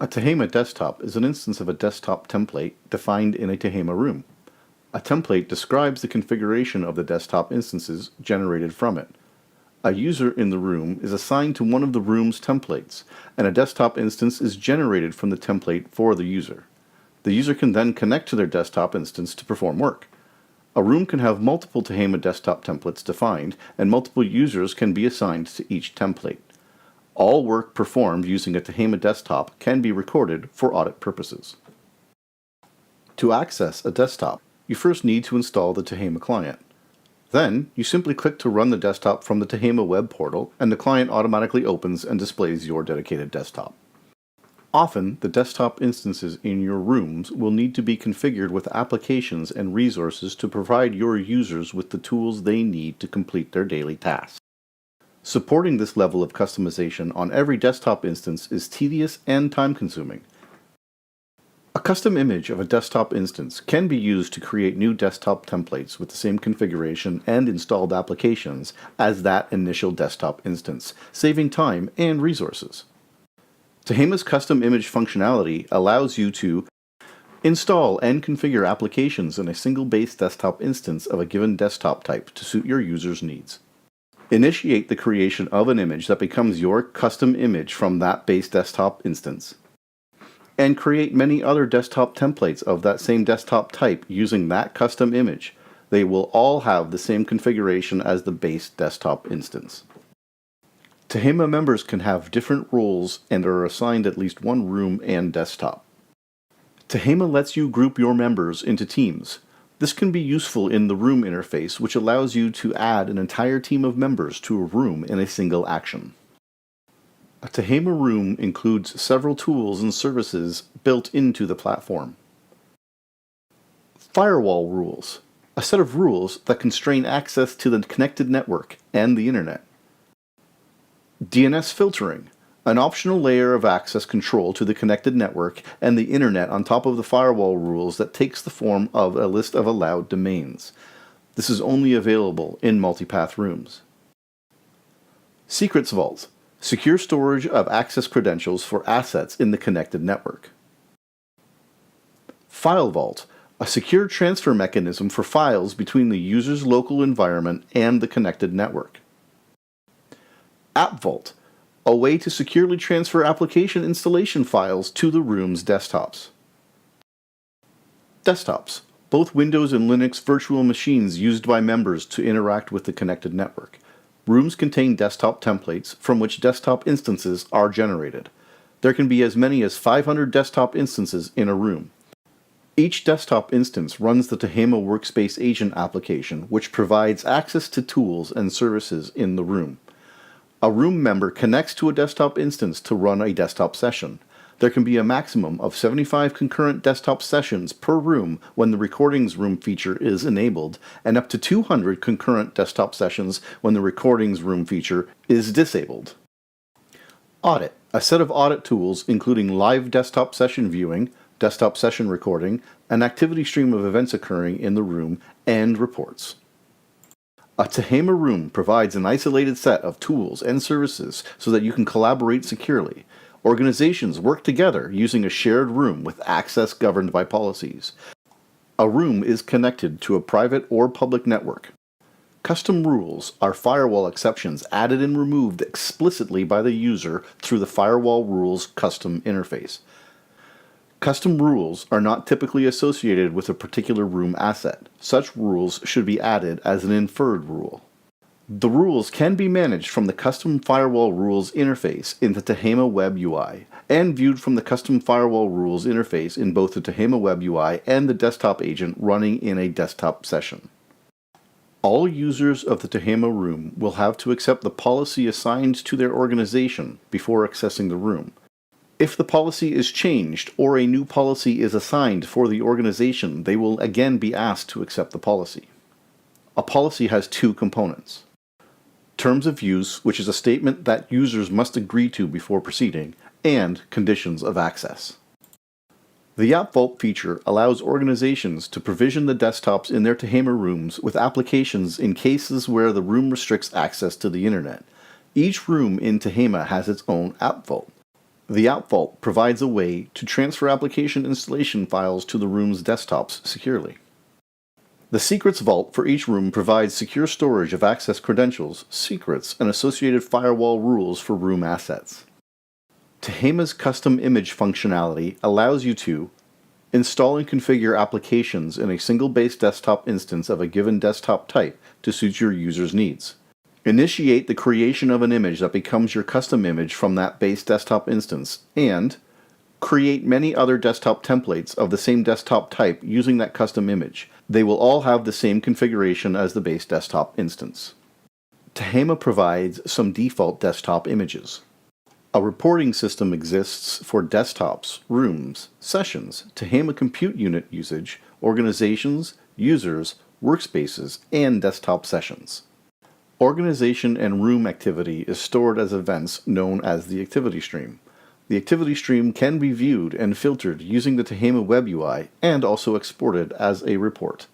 A Tehama desktop is an instance of a desktop template defined in a Tehama room. A template describes the configuration of the desktop instances generated from it. A user in the room is assigned to one of the room's templates, and a desktop instance is generated from the template for the user. The user can then connect to their desktop instance to perform work. A room can have multiple Tehama desktop templates defined, and multiple users can be assigned to each template. All work performed using a Tehama desktop can be recorded for audit purposes. To access a desktop, you first need to install the Tehama client. Then, you simply click to run the desktop from the Tehama web portal, and the client automatically opens and displays your dedicated desktop. Often, the desktop instances in your rooms will need to be configured with applications and resources to provide your users with the tools they need to complete their daily tasks. Supporting this level of customization on every desktop instance is tedious and time-consuming. A custom image of a desktop instance can be used to create new desktop templates with the same configuration and installed applications as that initial desktop instance, saving time and resources. Tehama's custom image functionality allows you to install and configure applications in a single base desktop instance of a given desktop type to suit your users' needs. Initiate the creation of an image that becomes your custom image from that base desktop instance, and create many other desktop templates of that same desktop type using that custom image. They will all have the same configuration as the base desktop instance. Tehama members can have different roles and are assigned at least one room and desktop. Tehama lets you group your members into teams. This can be useful in the room interface, which allows you to add an entire team of members to a room in a single action. A Tehama room includes several tools and services built into the platform. Firewall rules, a set of rules that constrain access to the connected network and the Internet. DNS filtering, an optional layer of access control to the connected network and the Internet on top of the firewall rules that takes the form of a list of allowed domains. This is only available in multipath rooms. Secrets Vault, secure storage of access credentials for assets in the connected network. File Vault, a secure transfer mechanism for files between the user's local environment and the connected network. App Vault, a way to securely transfer application installation files to the room's desktops. Desktops, both Windows and Linux virtual machines used by members to interact with the connected network. Rooms contain desktop templates from which desktop instances are generated. There can be as many as 500 desktop instances in a room. Each desktop instance runs the Tehama Workspace agent application, which provides access to tools and services in the room. A room member connects to a desktop instance to run a desktop session. There can be a maximum of 75 concurrent desktop sessions per room when the Recordings Room feature is enabled, and up to 200 concurrent desktop sessions when the Recordings Room feature is disabled. Audit, a set of audit tools including live desktop session viewing, desktop session recording, an activity stream of events occurring in the room, and reports. A Tehama room provides an isolated set of tools and services so that you can collaborate securely. Organizations work together using a shared room with access governed by policies. A room is connected to a private or public network. Custom rules are firewall exceptions added and removed explicitly by the user through the Firewall Rules custom interface. Custom rules are not typically associated with a particular room asset. Such rules should be added as an inferred rule. The rules can be managed from the Custom Firewall Rules interface in the Tehama Web UI, and viewed from the Custom Firewall Rules interface in both the Tehama Web UI and the desktop agent running in a desktop session. All users of the Tehama room will have to accept the policy assigned to their organization before accessing the room. If the policy is changed or a new policy is assigned for the organization, they will again be asked to accept the policy. A policy has two components: terms of use, which is a statement that users must agree to before proceeding, and conditions of access. The App Vault feature allows organizations to provision the desktops in their Tehama rooms with applications in cases where the room restricts access to the Internet. Each room in Tehama has its own App Vault. The App Vault provides a way to transfer application installation files to the room's desktops securely. The Secrets Vault for each room provides secure storage of access credentials, secrets, and associated firewall rules for room assets. Tehama's custom image functionality allows you to install and configure applications in a single base desktop instance of a given desktop type to suit your user's needs. Initiate the creation of an image that becomes your custom image from that base desktop instance, and create many other desktop templates of the same desktop type using that custom image. They will all have the same configuration as the base desktop instance. Tehama provides some default desktop images. A reporting system exists for desktops, rooms, sessions, Tehama compute unit usage, organizations, users, workspaces, and desktop sessions. Organization and room activity is stored as events known as the activity stream. The activity stream can be viewed and filtered using the Tehama web UI and also exported as a report.